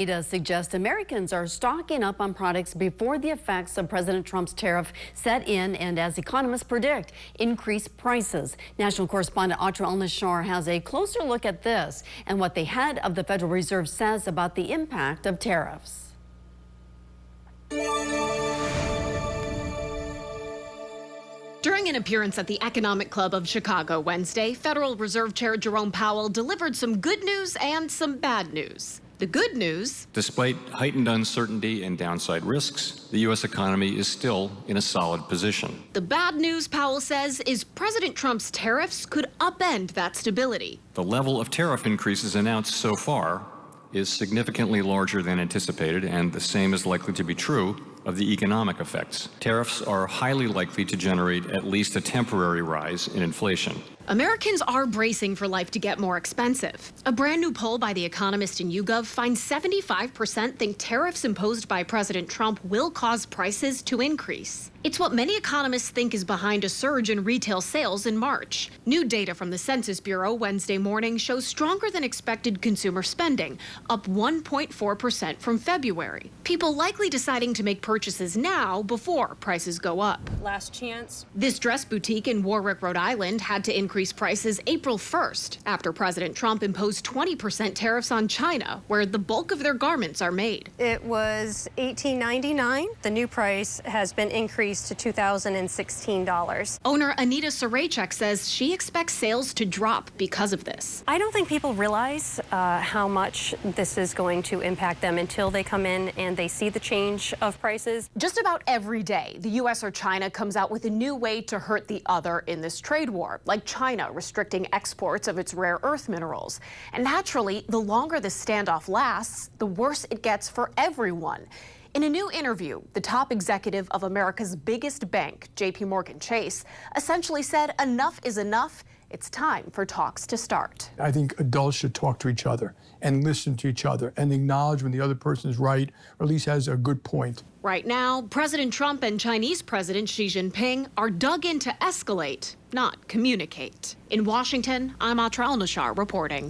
Data suggests Americans are stocking up on products before the effects of President Trump's tariff set in and, as economists predict, increase prices. National correspondent Atra Al-Nashar has a closer look at this and what the head of the Federal Reserve says about the impact of tariffs. During an appearance at the Economic Club of Chicago Wednesday, Federal Reserve Chair Jerome Powell delivered some good news and some bad news. The good news: despite heightened uncertainty and downside risks, the U.S. economy is still in a solid position. The bad news, Powell says, is President Trump's tariffs could upend that stability. The level of tariff increases announced so far is significantly larger than anticipated, and the same is likely to be true of the economic effects. Tariffs are highly likely to generate at least a temporary rise in inflation. Americans are bracing for life to get more expensive. A brand new poll by The Economist and YouGov finds 75% think tariffs imposed by President Trump will cause prices to increase. It's what many economists think is behind a surge in retail sales in March. New data from the Census Bureau Wednesday morning shows stronger than expected consumer spending, up 1.4% from February. People likely deciding to make purchases now before prices go up. Last chance. This dress boutique in Warwick, Rhode Island had to increase prices April 1st after President Trump imposed 20% tariffs on China, where the bulk of their garments are made. It was $18.99. The new price has been increased to $2,016. Owner Anita Sarachek says she expects sales to drop because of this. I don't think people realize how much this is going to impact them until they come in and they see the change of prices. Just about every day, the U.S. or China comes out with a new way to hurt the other in this trade war, like China restricting exports of its rare earth minerals. And naturally, the longer this standoff lasts, the worse it gets for everyone. In a new interview, the top executive of America's biggest bank, JP Chase, essentially said enough is enough. It's time for talks to start. I think adults should talk to each other and listen to each other and acknowledge when the other person is right, or at least has a good point. Right now, President Trump and Chinese President Xi Jinping are dug in to escalate, not communicate. In Washington, I'm Atra Al-Nashar reporting.